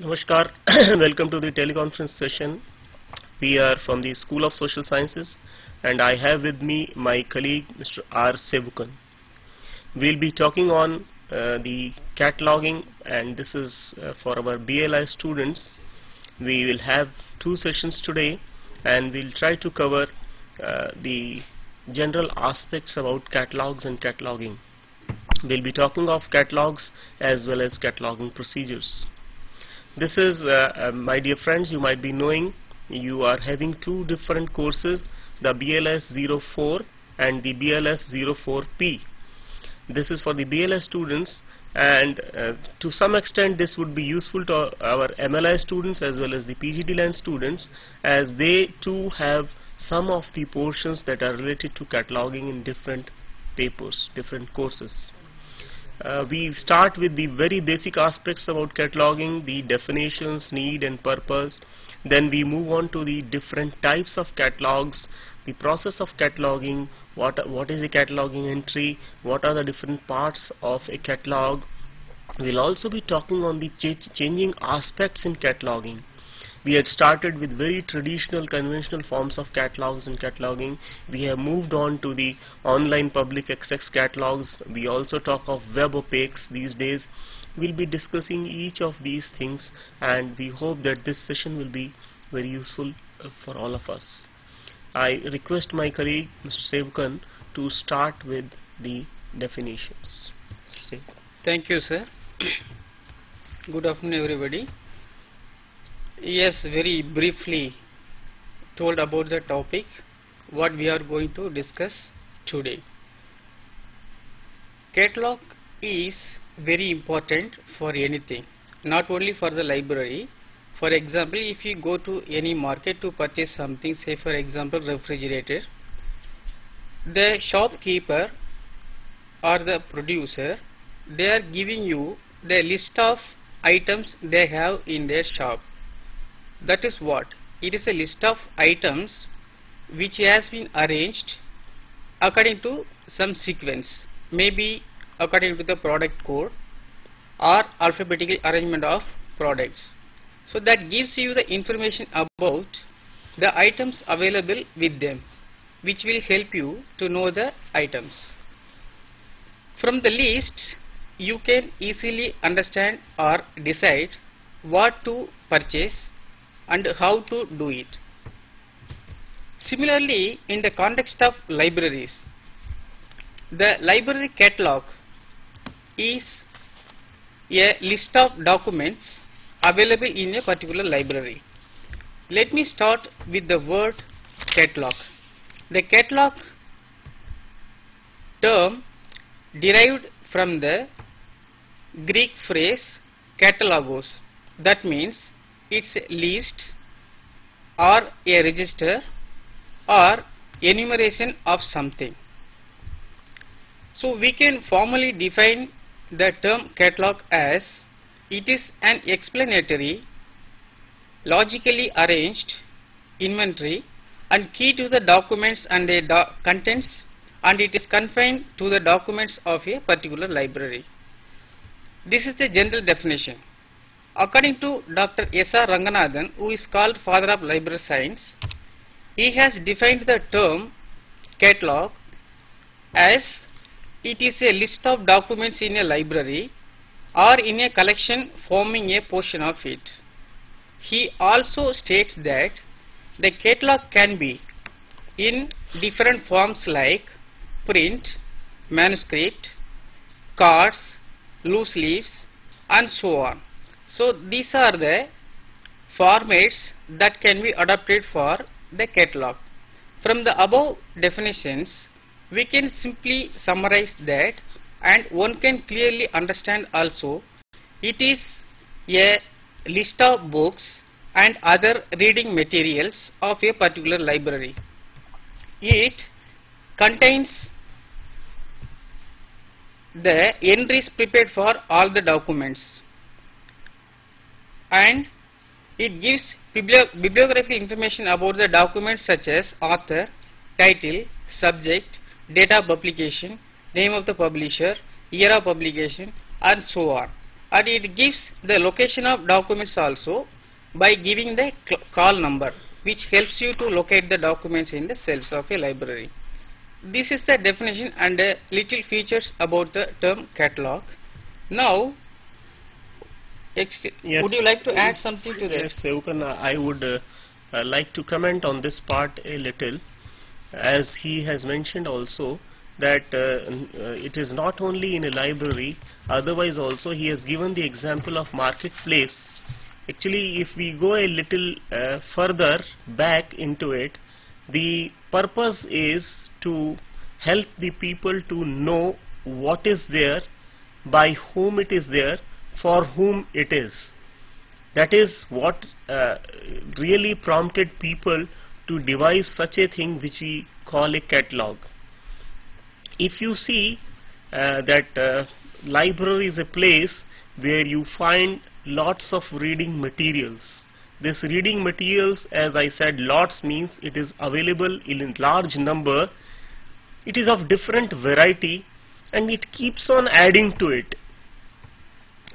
Namaskar. Welcome to the teleconference session. We are from the School of Social Sciences and I have with me my colleague Mr. R. Sevukan. We'll be talking on the cataloging, and this is for our BLI students. We will have two sessions today and we'll try to cover the general aspects about catalogs and cataloging. We'll be talking of catalogs as well as cataloging procedures. This is, my dear friends, you might be knowing you are having two different courses, the BLS 04 and the BLS 04P. This is for the BLS students, and to some extent this would be useful to our MLI students as well as the PGD line students, as they too have some of the portions that are related to cataloging in different papers, different courses. We start with the very basic aspects about cataloging, the definitions, need and purpose. Then we move on to the different types of catalogs, the process of cataloging, what is a cataloging entry, what are the different parts of a catalog. We'll also be talking on the changing aspects in cataloging. We had started with very traditional conventional forms of catalogs and cataloging. We have moved on to the online public access catalogs. We also talk of web opaques these days. We'll be discussing each of these things, and we hope that this session will be very useful for all of us. I request my colleague Mr. Sevukan to start with the definitions. Thank you, sir. Good afternoon, everybody. Yes, very briefly told about the topic what we are going to discuss today. Catalog is very important for anything, not only for the library. For example, if you go to any market to purchase something, say for example refrigerator, the shopkeeper or the producer, they are giving you the list of items they have in their shop. That is what? It is a list of items which has been arranged according to some sequence, maybe according to the product code or alphabetical arrangement of products. So that gives you the information about the items available with them, which will help you to know the items. From the list, you can easily understand or decide what to purchase and how to do it. Similarly, in the context of libraries, the library catalog is a list of documents available in a particular library. Let me start with the word catalog. The catalog term derived from the Greek phrase katalogos. That means it's a list or a register or enumeration of something. So we can formally define the term catalog as it is an explanatory, logically arranged inventory and key to the documents and their contents, and it is confined to the documents of a particular library. This is the general definition. According to Dr. S.R. Ranganathan, who is called father of library science, he has defined the term catalog as it is a list of documents in a library or in a collection forming a portion of it. He also states that the catalog can be in different forms like print, manuscript, cards, loose leaves and so on. So these are the formats that can be adopted for the catalog. From the above definitions, we can simply summarize that, and one can clearly understand also it is a list of books and other reading materials of a particular library. It contains the entries prepared for all the documents, and it gives bibliographical information about the documents such as author, title, subject, date of publication, name of the publisher, year of publication and so on. and it gives the location of documents also by giving the call number, which helps you to locate the documents in the cells of a library. This is the definition and little features about the term catalog. Now, Yes. would you like to add something to this? Yes, Sevkan, I would like to comment on this part a little, as he has mentioned also that it is not only in a library, otherwise also he has given the example of marketplace. Actually, if we go a little further back into it, the purpose is to help the people to know what is there, by whom it is there, for whom it is. That is what really prompted people to devise such a thing which we call a catalog. If you see that library is a place where you find lots of reading materials. This reading materials, as I said, lots means it is available in a large number. It is of different variety and it keeps on adding to it.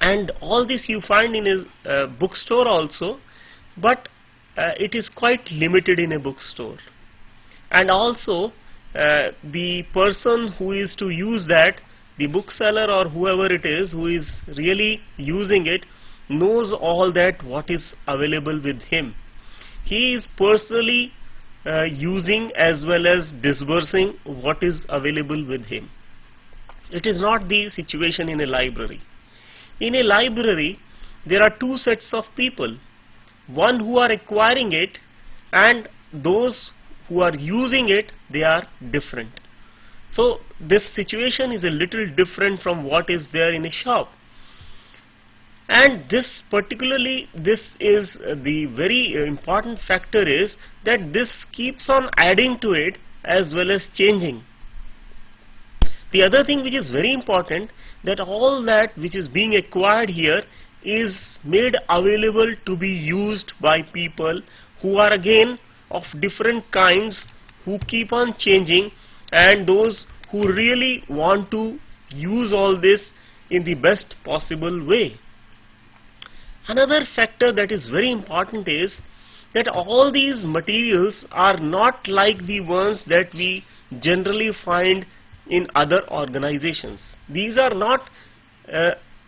And all this you find in a bookstore also, but it is quite limited in a bookstore. And also the person who is to use that, the bookseller or whoever it is who is really using it, knows all that what is available with him. He is personally using as well as disbursing what is available with him. It is not the situation in a library. In a library, there are two sets of people, one who are acquiring it and those who are using it. They are different. So this situation is a little different from what is there in a shop. And this particularly, this is the very important factor is that this keeps on adding to it as well as changing. The other thing which is very important, that all that which is being acquired here is made available to be used by people who are again of different kinds, who keep on changing, and those who really want to use all this in the best possible way. Another factor that is very important is that all these materials are not like the ones that we generally find in other organizations. These are not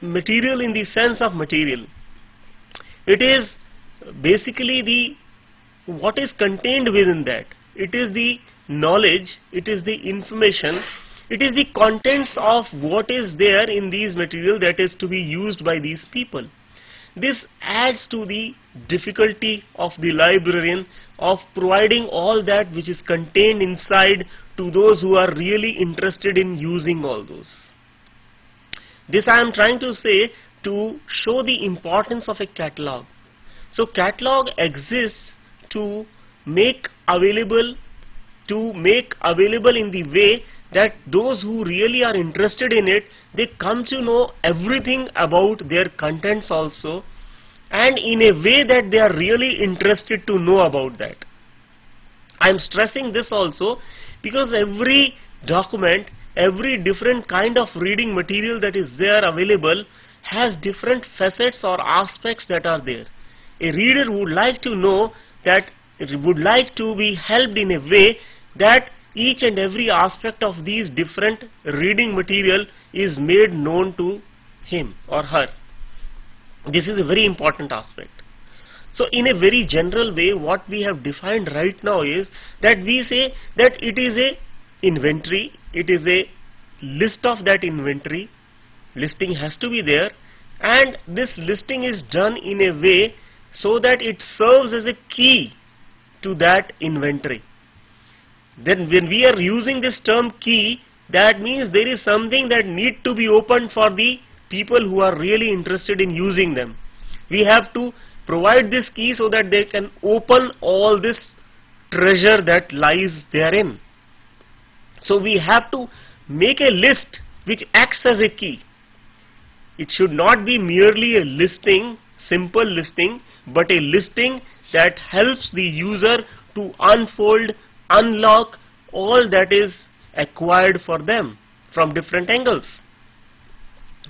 material in the sense of material. It is basically the what is contained within that. It is the knowledge, it is the information, it is the contents of what is there in these material that is to be used by these people. This adds to the difficulty of the librarian of providing all that which is contained inside to those who are really interested in using all those. This I am trying to say to show the importance of a catalog. So catalog exists to make available in the way that those who really are interested in it, they come to know everything about their contents also, and in a way that they are really interested to know about that. I am stressing this also because every document, every different kind of reading material that is there available has different facets or aspects that are there. A reader would like to know that, it would like to be helped in a way that each and every aspect of these different reading material is made known to him or her. This is a very important aspect. So in a very general way, what we have defined right now is that we say that it is a inventory, it is a list of that inventory, listing has to be there, and this listing is done in a way so that it serves as a key to that inventory. Then when we are using this term key, that means there is something that need to be opened for the people who are really interested in using them. We have to provide this key so that they can open all this treasure that lies therein. So we have to make a list which acts as a key. It should not be merely a listing, simple listing, but a listing that helps the user to unfold, unlock all that is acquired for them from different angles.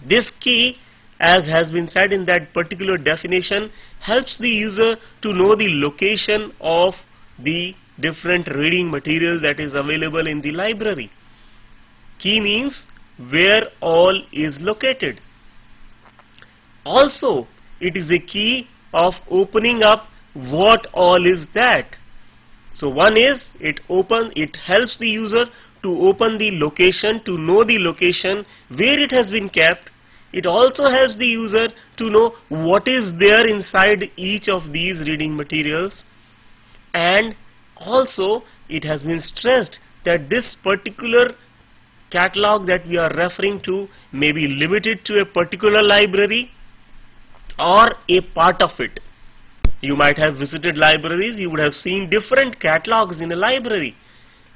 This key as has been said in that particular definition, helps the user to know the location of the different reading material that is available in the library. Key means where all is located. Also, it is a key of opening up what all is that. So one is it helps the user to open the location, to know the location where it has been kept. It also helps the user to know what is there inside each of these reading materials, and also it has been stressed that this particular catalog that we are referring to may be limited to a particular library or a part of it. You might have visited libraries, you would have seen different catalogs in a library.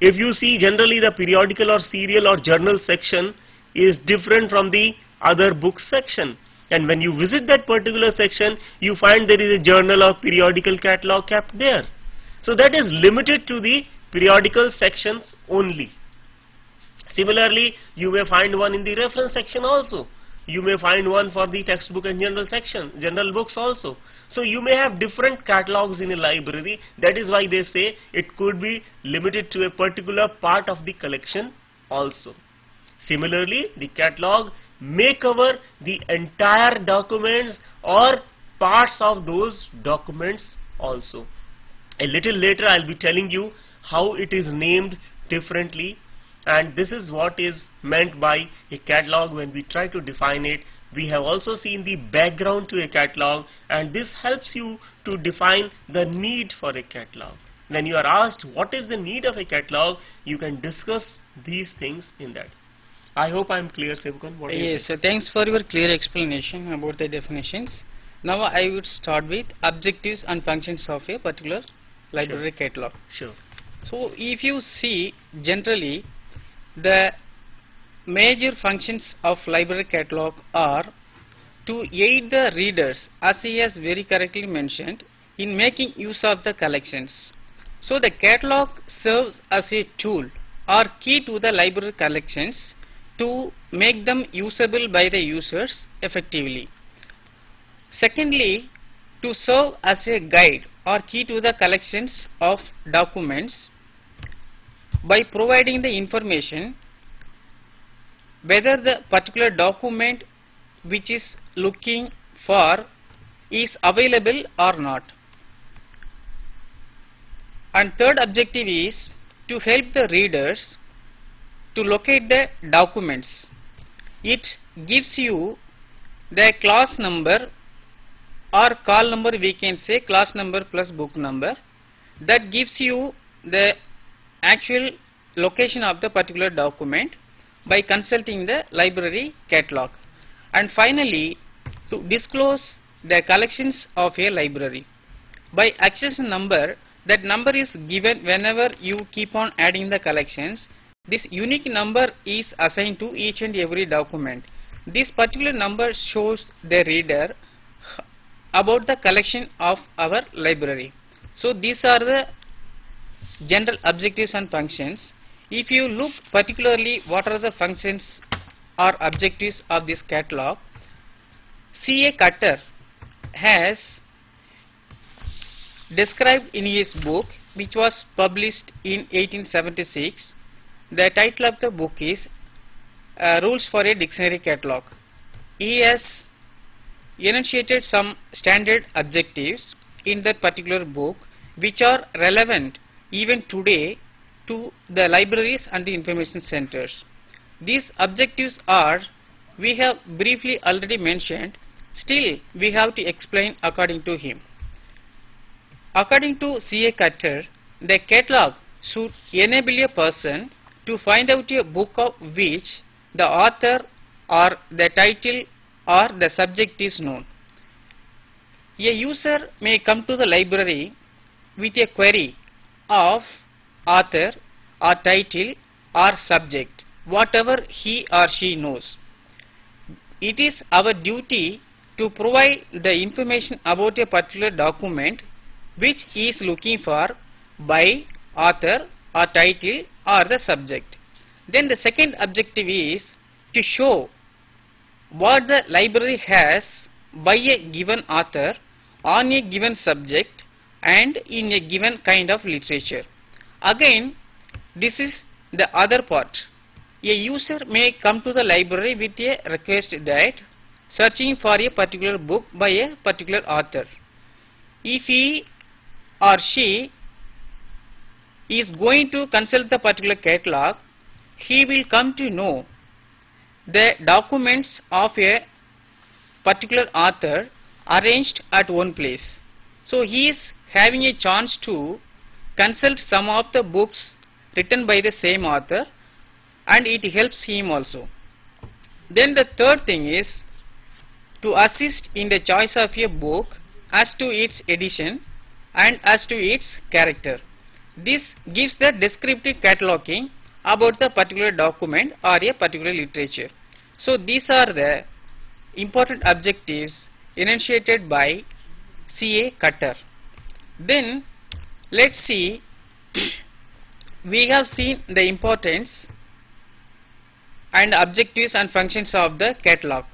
If you see, generally the periodical or serial or journal section is different from the other book section, and when you visit that particular section you find there is a journal or periodical catalog kept there. So that is limited to the periodical sections only. Similarly, you may find one in the reference section also. You may find one for the textbook and general section, general books also. So you may have different catalogs in a library. That is why they say it could be limited to a particular part of the collection also. Similarly, the catalog may cover the entire documents or parts of those documents also. A little later I will be telling you how it is named differently, and this is what is meant by a catalog when we try to define it. We have also seen the background to a catalog, and this helps you to define the need for a catalog. When you are asked what is the need of a catalog, you can discuss these things in that. I hope I am clear, Sevukon. What do you say? Yes, thanks for your clear explanation about the definitions. Now I would start with objectives and functions of a particular library catalog. Sure. So if you see, generally the major functions of library catalog are to aid the readers, as he has very correctly mentioned, in making use of the collections. So the catalog serves as a tool or key to the library collections to make them usable by the users effectively. Secondly, to serve as a guide or key to the collections of documents by providing the information whether the particular document which is looking for is available or not. And third objective is to help the readers to locate the documents. It gives you the class number or call number, we can say class number plus book number, that gives you the actual location of the particular document by consulting the library catalog. And finally, to disclose the collections of a library. By accession number, that number is given whenever you keep on adding the collections. This unique number is assigned to each and every document. This particular number shows the reader about the collection of our library. So these are the general objectives and functions. If you look particularly what are the functions or objectives of this catalog, C.A. Cutter has described in his book, which was published in 1876. The title of the book is Rules for a Dictionary Catalog. He has enunciated some standard objectives in that particular book which are relevant even today to the libraries and the information centers. These objectives are, we have briefly already mentioned, still we have to explain according to him. According to C.A. Cutter, the catalog should enable a person to find out a book of which the author or the title or the subject is known. A user may come to the library with a query of author or title or subject, whatever he or she knows. It is our duty to provide the information about a particular document which he is looking for by author or title or the subject. Then the second objective is to show what the library has by a given author on a given subject and in a given kind of literature. Again, this is the other part. A user may come to the library with a request that searching for a particular book by a particular author. If he or she is going to consult the particular catalog, he will come to know the documents of a particular author arranged at one place. So he is having a chance to consult some of the books written by the same author, and it helps him also. Then the third thing is to assist in the choice of a book as to its edition and as to its character. This gives the descriptive cataloging about the particular document or a particular literature. So these are the important objectives enunciated by C.A. Cutter. Then let's see, we have seen the importance and objectives and functions of the catalog.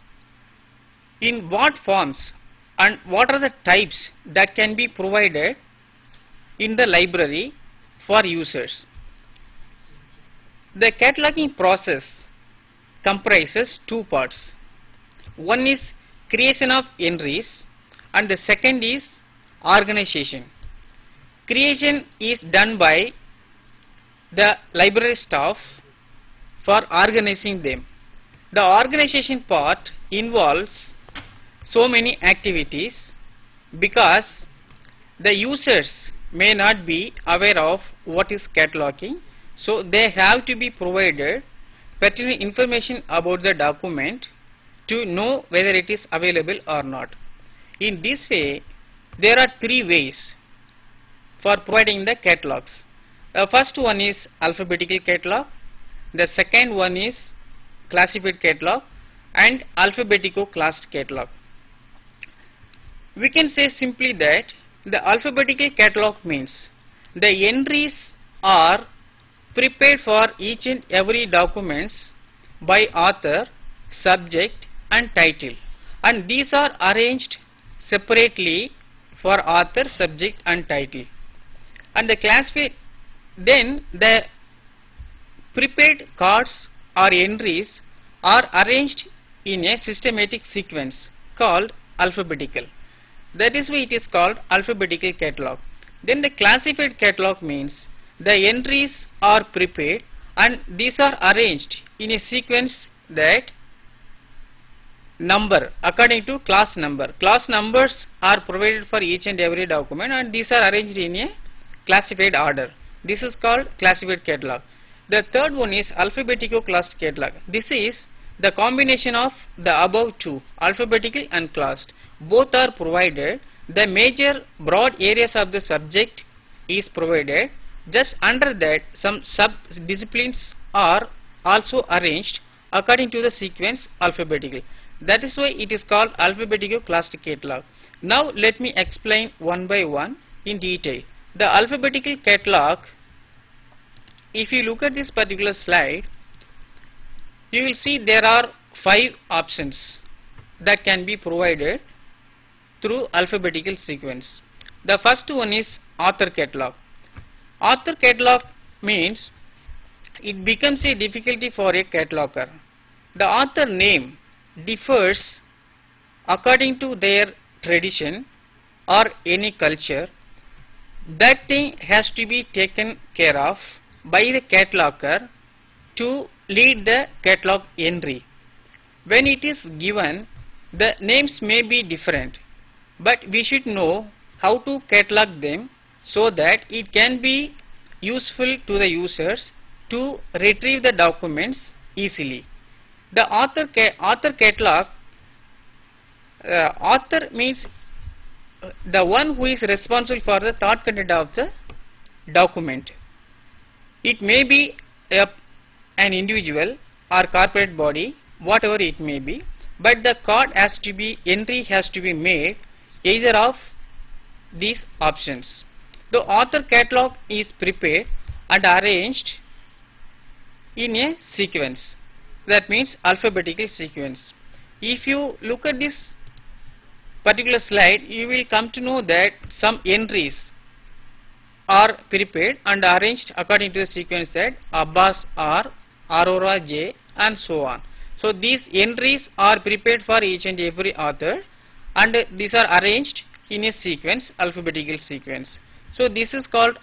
In what forms and what are the types that can be provided in the library for users. The cataloging process comprises two parts. One is creation of entries and the second is organization. Creation is done by the library staff for organizing them. The organization part involves so many activities because the users may not be aware of what is cataloging, so they have to be provided pertinent information about the document to know whether it is available or not. In this way, there are three ways for providing the catalogs. The first one is alphabetical catalog, the second one is classified catalog, and alphabetico-classed catalog. We can say simply that the alphabetical catalog means the entries are prepared for each and every documents by author, subject and title, and these are arranged separately for author, subject and title. And the classified, then the prepared cards or entries are arranged in a systematic sequence called alphabetical. That is why it is called alphabetical catalog. Then the classified catalog means the entries are prepared and these are arranged in a sequence that number according to class number. Class numbers are provided for each and every document and these are arranged in a classified order. This is called classified catalog. The third one is alphabetico-classed catalog. This is the combination of the above two, alphabetical and classed. Both are provided. The major broad areas of the subject is provided. Just under that, some sub-disciplines are also arranged according to the sequence alphabetical. That is why it is called alphabetico-classed catalog. Now let me explain one by one in detail. The alphabetical catalog, if you look at this particular slide, you will see there are 5 options that can be provided through alphabetical sequence. The first one is author catalog. Author catalog means it becomes a difficulty for a cataloger. The author name differs according to their tradition or any culture. That thing has to be taken care of by the cataloger to lead the catalog entry. When it is given, the names may be different, but we should know how to catalog them so that it can be useful to the users to retrieve the documents easily. The author catalog, author means the one who is responsible for the thought content of the document. It may be an individual or corporate body, whatever it may be, but the card has to be, entry has to be made either of these options. The author catalog is prepared and arranged in a sequence, that means alphabetical sequence. if you look at this particular slide, you will come to know that some entries are prepared and arranged according to the sequence that Abbas R, Aurora J, and so on. So these entries are prepared for each and every author, and these are arranged in a sequence, alphabetical sequence. So this is called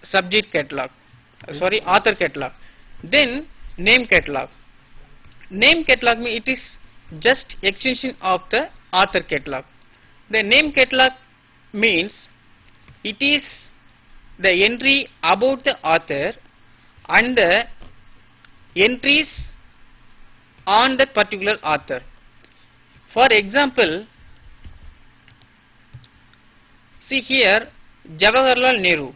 subject catalog, author catalog. Then name catalog. Name catalog means it is just extension of the author catalog. The name catalog means it is the entry about the author and the entries on that particular author. For example, see here, Jawaharlal Nehru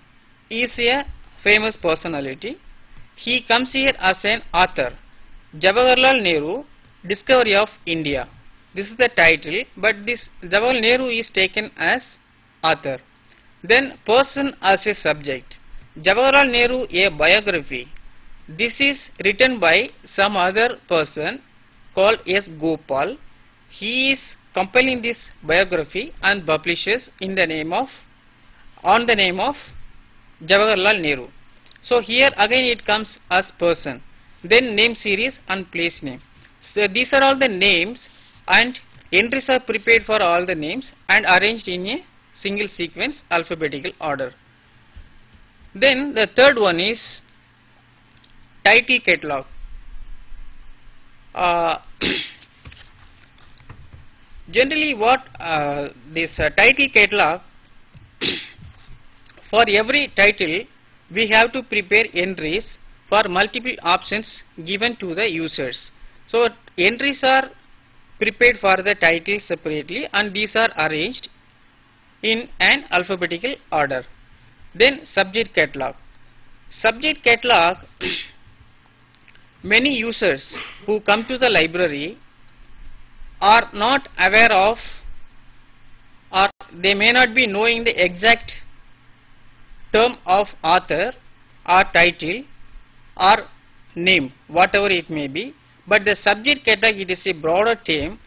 is a famous personality. He comes here as an author. Jawaharlal Nehru, Discovery of India. This is the title, but this Jawaharlal Nehru is taken as author. Then person as a subject. Jawaharlal Nehru, a biography. This is written by some other person called S. Gopal. He is compiling this biography and publishes in the name of Jawaharlal Nehru. So here again it comes as person. Then name series and place name. So these are all the names, and entries are prepared for all the names and arranged in a single sequence, alphabetical order. Then the third one is title catalog. Generally what this title catalog, for every title we have to prepare entries for multiple options given to the users. So entries are prepared for the title separately, and these are arranged in an alphabetical order. Then subject catalog. Subject catalog, many users who come to the library are not aware of, or they may not be knowing the exact term of author or title or name, whatever it may be, but the subject catalog, it is a broader term.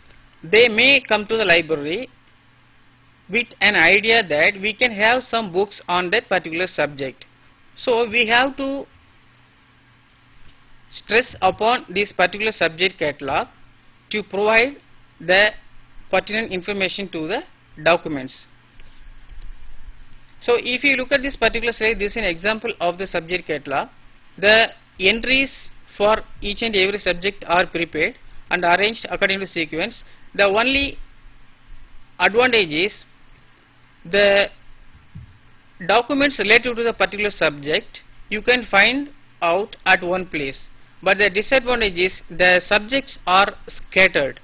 They may come to the library with an idea that we can have some books on that particular subject. So we have to stress upon this particular subject catalog to provide the pertinent information to the documents. So if you look at this particular slide, this is an example of the subject catalog. The entries for each and every subject are prepared and arranged according to sequence. The only advantage is the documents related to the particular subject you can find out at one place, but the disadvantage is the subjects are scattered.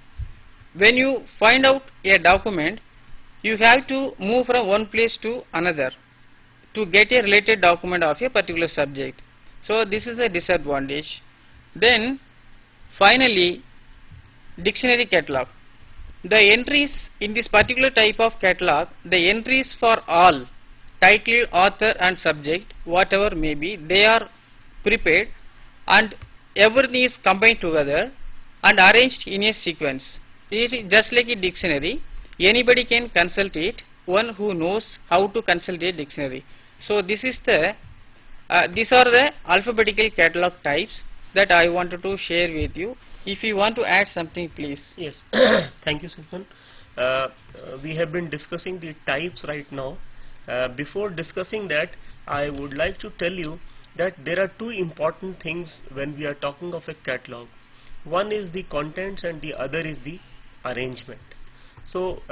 When you find out a document, you have to move from one place to another to get a related document of a particular subject. So this is a disadvantage. Then finally, dictionary catalog. The entries in this particular type of catalog, the entries for all, title, author and subject, whatever may be, they are prepared and everything is combined together and arranged in a sequence. It is just like a dictionary. Anybody can consult it, one who knows how to consult a dictionary. So this is the these are the alphabetical catalog types that I wanted to share with you. If you want to add something, please. Yes. Thank you, Simpan. We have been discussing the types right now. Before discussing that, I would like to tell you that there are two important things when we are talking of a catalog. One is the contents and the other is the arrangement. So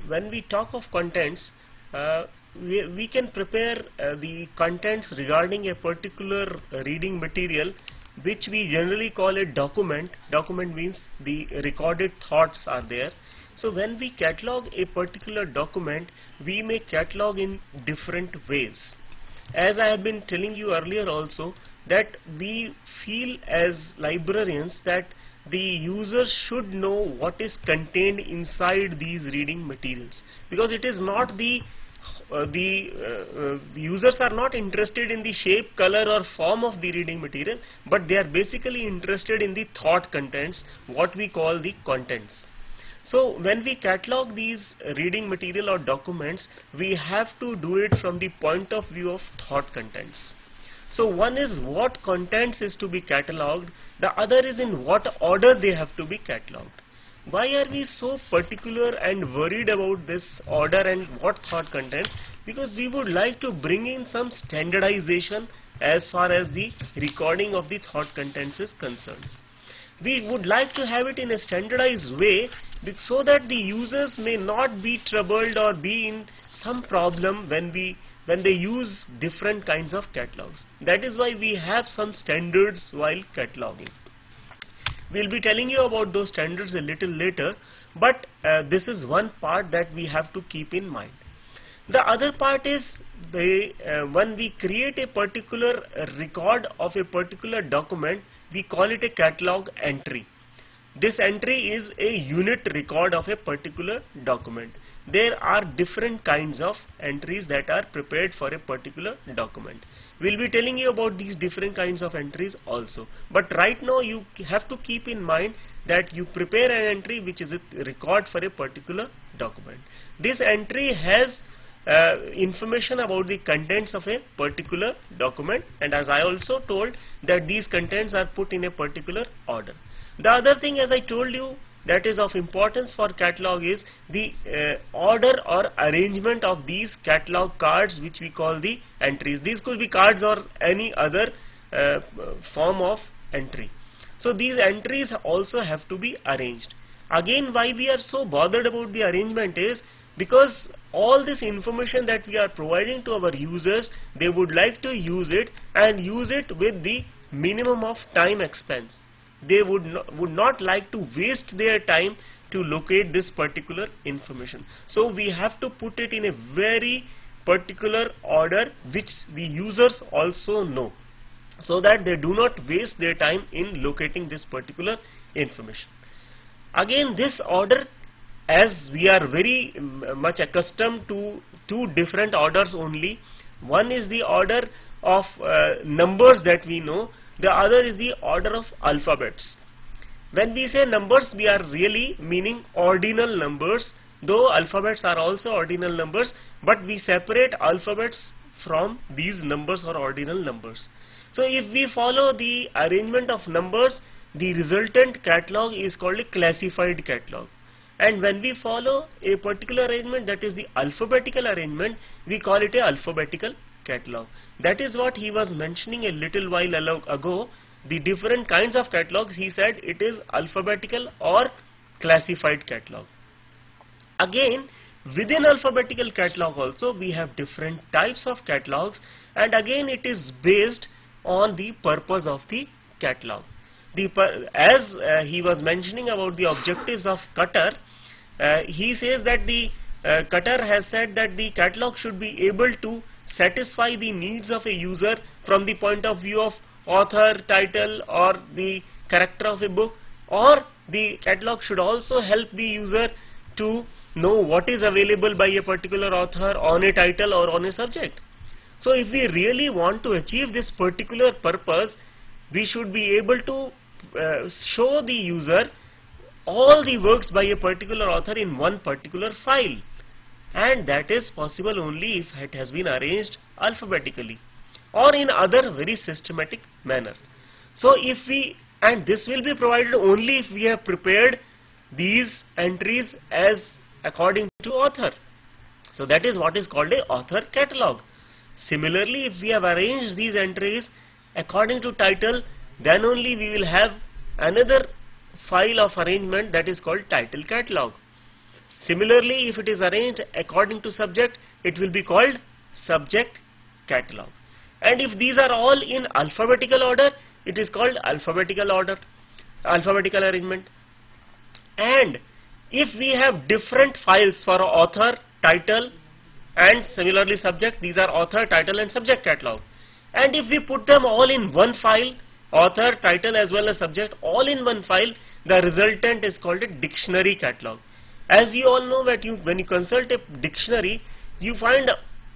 when we talk of contents, we can prepare the contents regarding a particular reading material, which we generally call a document. Document means the recorded thoughts are there. So when we catalog a particular document, we may catalog in different ways. As I have been telling you earlier also, that we feel as librarians that the users should know what is contained inside these reading materials, because it is not the users are not interested in the shape, color or form of the reading material, but they are basically interested in the thought contents, what we call the contents. So when we catalog these reading material or documents, we have to do it from the point of view of thought contents. So one is what contents is to be catalogued, the other is in what order they have to be catalogued. Why are we so particular and worried about this order and what thought contents? Because we would like to bring in some standardization as far as the recording of the thought contents is concerned. We would like to have it in a standardized way so that the users may not be troubled or be in some problem when they use different kinds of catalogs. That is why we have some standards while cataloging. We'll be telling you about those standards a little later, but this is one part that we have to keep in mind. The other part is when we create a particular record of a particular document, we call it a catalog entry. This entry is a unit record of a particular document. There are different kinds of entries that are prepared for a particular document. We'll be telling you about these different kinds of entries also. But right now you have to keep in mind that you prepare an entry which is a record for a particular document. This entry has information about the contents of a particular document, and as I also told that these contents are put in a particular order. The other thing, as I told you, that is of importance for catalog is the order or arrangement of these catalog cards, which we call the entries. These could be cards or any other form of entry. So these entries also have to be arranged. Again, why we are so bothered about the arrangement is because all this information that we are providing to our users, they would like to use it and use it with the minimum of time expense. They would not like to waste their time to locate this particular information. So we have to put it in a very particular order which the users also know, so that they do not waste their time in locating this particular information. Again, this order, as we are very much accustomed to two different orders only. One is the order of numbers that we know. The other is the order of alphabets. When we say numbers, we are really meaning ordinal numbers, though alphabets are also ordinal numbers, but we separate alphabets from these numbers or ordinal numbers. So if we follow the arrangement of numbers, the resultant catalog is called a classified catalog. And when we follow a particular arrangement, that is the alphabetical arrangement, we call it a alphabetical catalog. That is what he was mentioning a little while ago. The different kinds of catalogs, he said it is alphabetical or classified catalog. Again, within alphabetical catalog also we have different types of catalogs, and again it is based on the purpose of the catalog. As he was mentioning about the objectives of Cutter, he says that the Cutter has said that the catalog should be able to satisfy the needs of a user from the point of view of author, title, or the character of a book, or the catalog should also help the user to know what is available by a particular author on a title or on a subject. So if we really want to achieve this particular purpose, we should be able to show the user all the works by a particular author in one particular file, and that is possible only if it has been arranged alphabetically or in other very systematic manner. So if we, and this will be provided only if we have prepared these entries as according to author. So that is what is called a author catalog. Similarly, if we have arranged these entries according to title, then only we will have another file of arrangement that is called title catalog. Similarly, if it is arranged according to subject, it will be called subject catalog. And if these are all in alphabetical order, it is called alphabetical arrangement. And if we have different files for author, title, and similarly subject, these are author, title, and subject catalog. And if we put them all in one file, author, title, as well as subject, all in one file, the resultant is called a dictionary catalog. As you all know that when you consult a dictionary, you find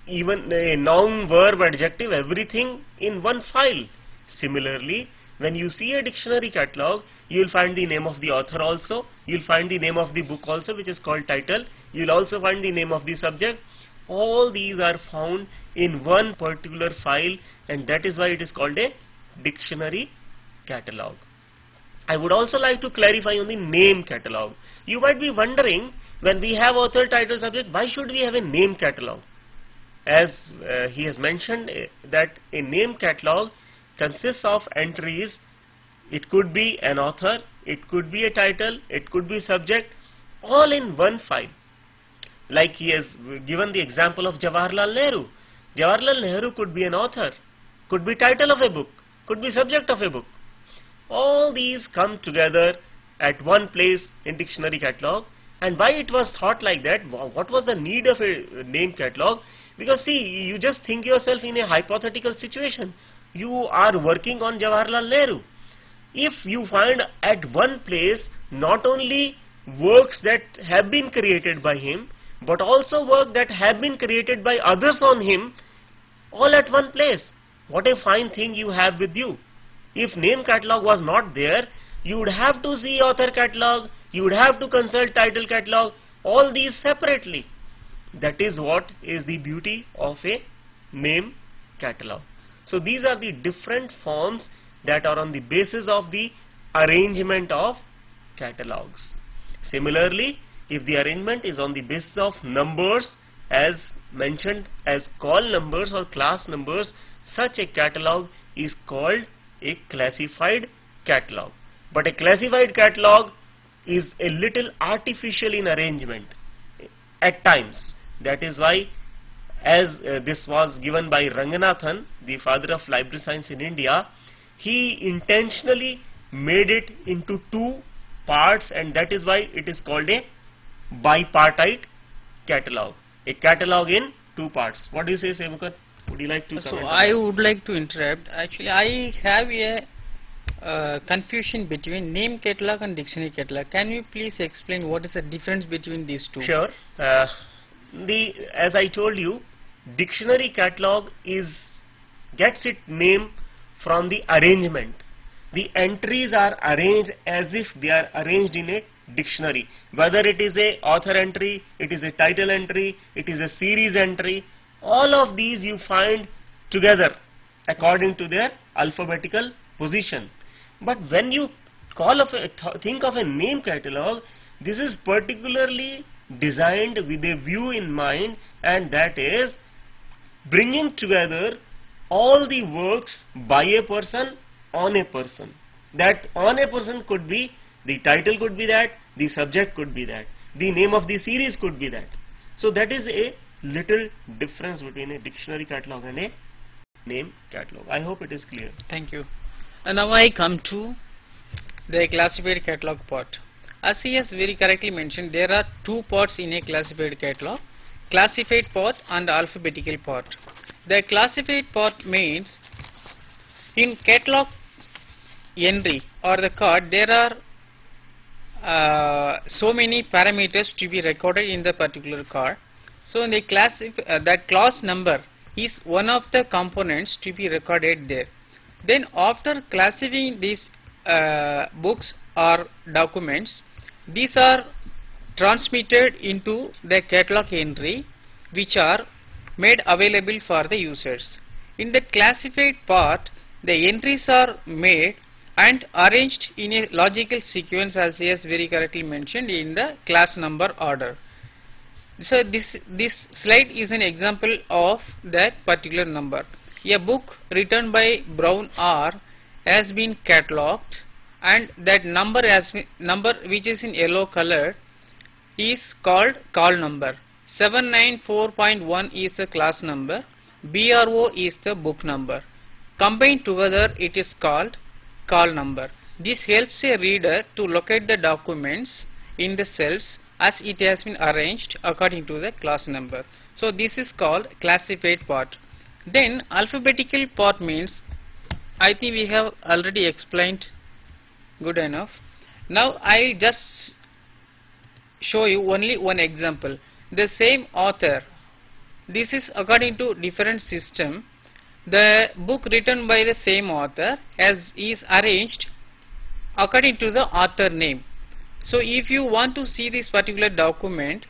even a noun, verb, adjective, everything in one file. Similarly, When you see a dictionary catalog, you will find the name of the author also, you will find the name of the book also, which is called title, you will also find the name of the subject. All these are found in one particular file, and that is why it is called a dictionary catalog. I would also like to clarify on the name catalog. You might be wondering, when we have author, title, subject, why should we have a name catalog? As he has mentioned that a name catalog consists of entries. It could be an author, it could be a title, it could be subject, all in one file. Like he has given the example of Jawaharlal Nehru. Jawaharlal Nehru could be an author, could be title of a book, could be subject of a book. All these come together at one place in dictionary catalog. And why it was thought like that? What was the need of a name catalog? Because see, you just think yourself in a hypothetical situation. You are working on Jawaharlal Nehru. If you find at one place not only works that have been created by him, but also work that have been created by others on him, all at one place, what a fine thing you have with you. If name catalog was not there, you would have to see author catalog, you would have to consult title catalog, all these separately. That is what is the beauty of a name catalog. So these are the different forms that are on the basis of the arrangement of catalogs. Similarly, if the arrangement is on the basis of numbers as mentioned as call numbers or class numbers, such a catalog is called a classified catalog. But a classified catalog is a little artificial in arrangement at times. That is why, as this was given by Ranganathan, the father of library science in India, he intentionally made it into two parts, and that is why it is called a bipartite catalog. A catalog in two parts. What do you say, Sevukar? Would you like to comment? So I would like to interrupt. Actually, I have a confusion between name catalog and dictionary catalog. Can you please explain what is the difference between these two? Sure. As I told you, dictionary catalog gets its name from the arrangement. The entries are arranged as if they are arranged in a dictionary. Whether it is a author entry, it is a title entry, it is a series entry, all of these you find together according to their alphabetical position. But when you think of a name catalog, this is particularly designed with a view in mind, and that is bringing together all the works by a person on a person. That on a person could be, the title could be that, the subject could be that, the name of the series could be that. So that is a little difference between a dictionary catalog and a name catalog. I hope it is clear. Thank you. And now I come to the classified catalog part. As he has very correctly mentioned, there are two parts in a classified catalog: classified part and alphabetical part. The classified part means in catalog entry or the card there are so many parameters to be recorded in the particular card. So in the that class number is one of the components to be recorded there. Then after classifying these books or documents, these are transmitted into the catalog entry, which are made available for the users. In the classified part, the entries are made and arranged in a logical sequence, as he has very correctly mentioned, in the class number order. So this slide is an example of that particular number. A book written by Brown R has been catalogued, and that number which is in yellow color is called call number. 794.1 is the class number, BRO is the book number. Combined together it is called call number. This helps a reader to locate the documents in the cells as it has been arranged according to the class number. So this is called classified part. Then alphabetical part means, I think we have already explained good enough. Now I will just show you only one example. The same author, this is according to different system. the book written by the same author is arranged according to the author name. So if you want to see this particular document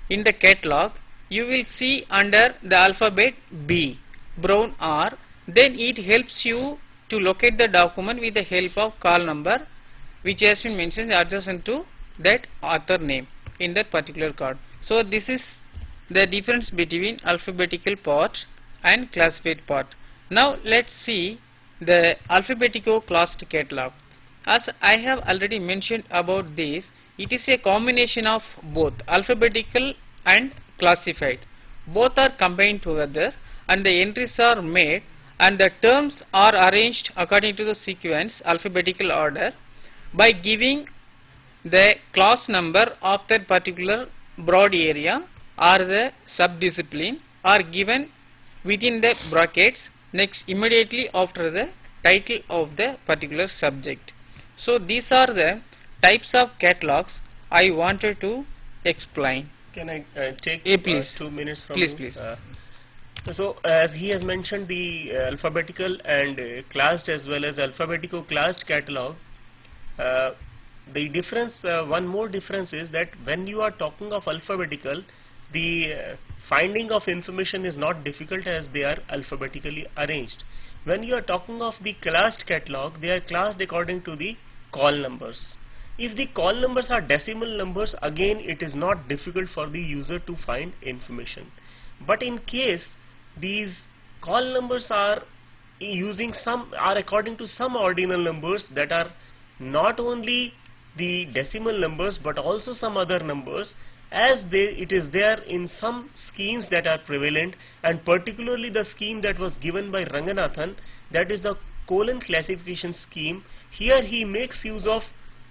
in the catalog, you will see under the alphabet B, brown R, then it helps you to locate the document with the help of call number which has been mentioned adjacent to that author name in that particular card. So this is the difference between alphabetical part and classified part. Now let's see the alphabetical classed catalog. As I have already mentioned about this, it is a combination of both alphabetical and classified. Both are combined together and the entries are made and the terms are arranged according to the sequence alphabetical order by giving the class number of that particular broad area or the subdiscipline are given within the brackets next immediately after the title of the particular subject. So these are the types of catalogs I wanted to explain. Can I take please. 2 minutes from Please, you? please. So as he has mentioned the alphabetical and classed as well as alphabetical classed catalog, the difference, one more difference is that when you are talking of alphabetical, the finding of information is not difficult as they are alphabetically arranged. When you are talking of the classed catalog, they are classed according to the call numbers. If the call numbers are decimal numbers, again it is not difficult for the user to find information. But in case these call numbers are according to some ordinal numbers that are not only the decimal numbers but also some other numbers, as it is there in some schemes that are prevalent, and particularly the scheme that was given by Ranganathan, that is the colon classification scheme. Here he makes use of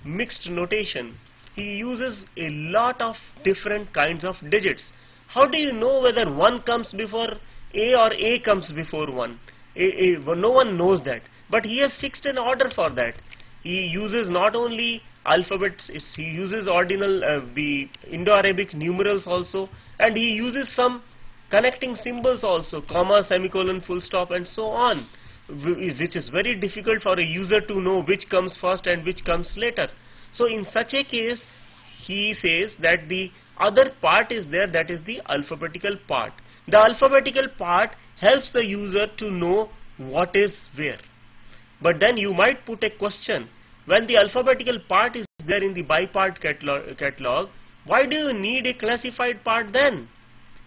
mixed notation. He uses a lot of different kinds of digits. How do you know whether 1 comes before A or A comes before 1? No one knows that, but he has fixed an order for that. He uses not only alphabets, he uses ordinal, the Indo-Arabic numerals also, and he uses some connecting symbols also, comma, semicolon, full stop and so on, which is very difficult for a user to know which comes first and which comes later. So in such a case, he says that the other part is there, that is the alphabetical part. The alphabetical part helps the user to know what is where. But then you might put a question, when the alphabetical part is there in the by-part catalog, why do you need a classified part then?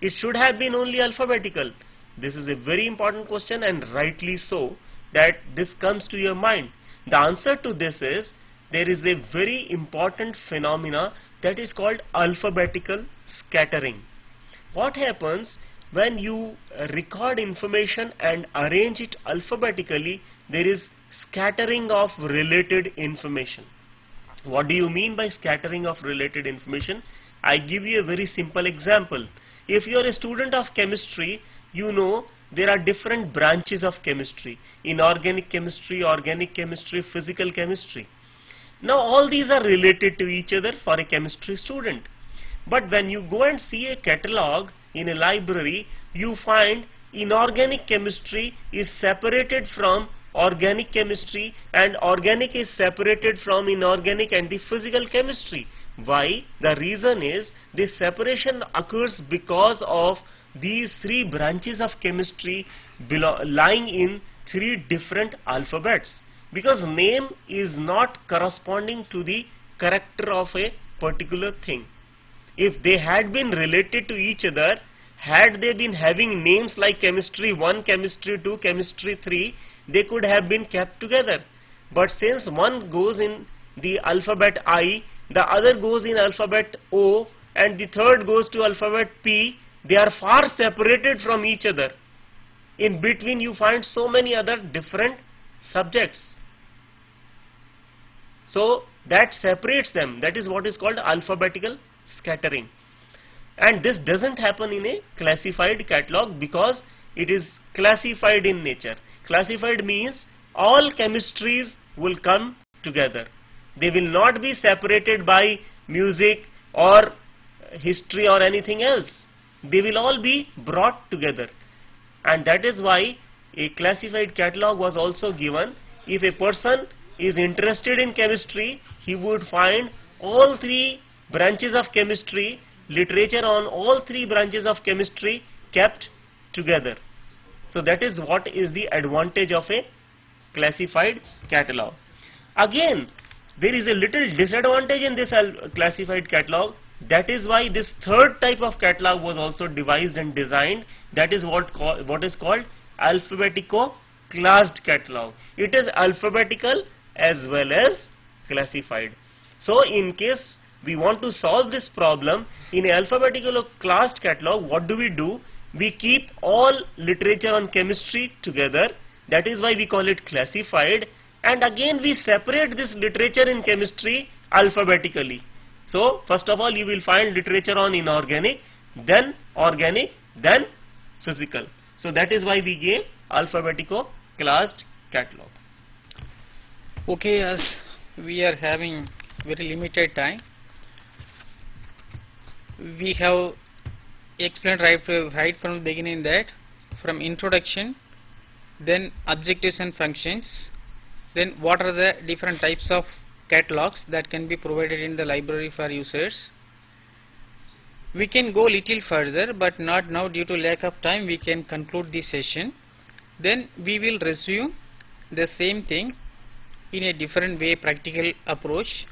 It should have been only alphabetical. This is a very important question, and rightly so that this comes to your mind. The answer to this is, there is a very important phenomena that is called alphabetical scattering. What happens when you record information and arrange it alphabetically? There is scattering of related information. What do you mean by scattering of related information? I give you a very simple example. If you are a student of chemistry, you know there are different branches of chemistry: inorganic chemistry, organic chemistry, physical chemistry. Now all these are related to each other for a chemistry student. But when you go and see a catalog in a library, you find inorganic chemistry is separated from organic chemistry, and organic is separated from inorganic and the physical chemistry. Why? The reason is this separation occurs because of these three branches of chemistry lying in three different alphabets, because name is not corresponding to the character of a particular thing. If they had been related to each other, had they been having names like chemistry 1, chemistry 2, chemistry 3, they could have been kept together. But since one goes in the alphabet I, the other goes in alphabet O, and the third goes to alphabet P, they are far separated from each other. In between you find so many other different subjects. So that separates them. That is what is called alphabetical scattering. And this doesn't happen in a classified catalog because it is classified in nature. Classified means all chemistries will come together. They will not be separated by music or history or anything else. They will all be brought together. And that is why a classified catalog was also given. If a person is interested in chemistry, he would find all three branches of chemistry, literature on all three branches of chemistry kept together. So that is what is the advantage of a classified catalog. Again, there is a little disadvantage in this classified catalog. That is why this third type of catalog was also devised and designed. That is what is called alphabetico-classed catalog. It is alphabetical as well as classified. So in case we want to solve this problem in a alphabetical classed catalog, what do? We keep all literature on chemistry together. That is why we call it classified. And again we separate this literature in chemistry alphabetically. So first of all you will find literature on inorganic, then organic, then physical. So that is why we gave alphabetico-classed catalog. Okay, as we are having very limited time, we have explained right from the beginning that from introduction, then objectives and functions, then what are the different types of catalogs that can be provided in the library for users. We can go little further, but not now due to lack of time. We can conclude this session. Then we will resume the same thing in a different way, practical approach,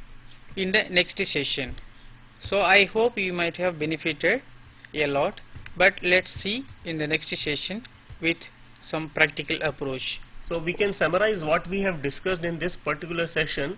in the next session. So I hope you might have benefited a lot, but let's see in the next session with some practical approach. So we can summarize what we have discussed in this particular session.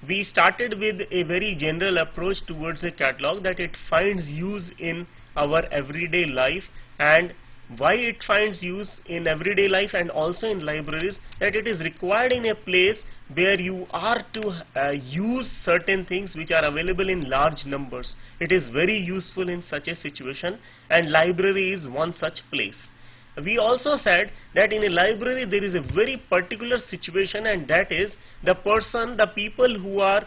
We started with a very general approach towards a catalog, that it finds use in our everyday life, and why it finds use in everyday life and also in libraries, that it is required in a place where you are to use certain things which are available in large numbers. It is very useful in such a situation, and library is one such place. We also said that in a library there is a very particular situation, and that is the people who are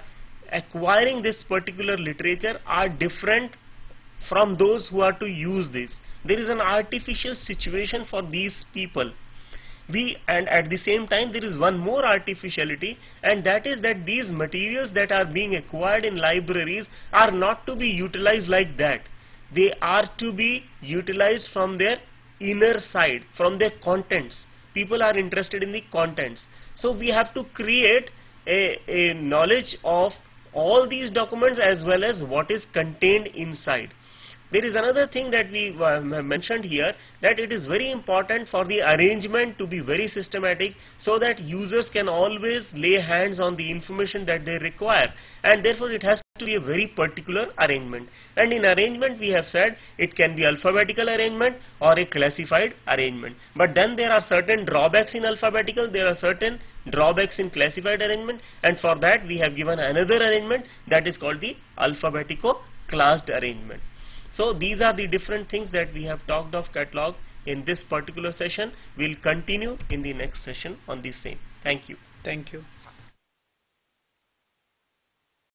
acquiring this particular literature are different from those who are to use this. There is an artificial situation for these people. And at the same time there is one more artificiality, and that is that these materials that are being acquired in libraries are not to be utilized like that. They are to be utilized from their inner side, from their contents. People are interested in the contents. So we have to create a knowledge of all these documents as well as what is contained inside. There is another thing that we mentioned here, that it is very important for the arrangement to be very systematic, so that users can always lay hands on the information that they require, and therefore it has to be a very particular arrangement. And in arrangement we have said it can be alphabetical arrangement or a classified arrangement. But then there are certain drawbacks in alphabetical, there are certain drawbacks in classified arrangement, and for that we have given another arrangement, that is called the alphabetico-classed arrangement. So these are the different things that we have talked of catalog in this particular session. We will continue in the next session on the same. Thank you. Thank you.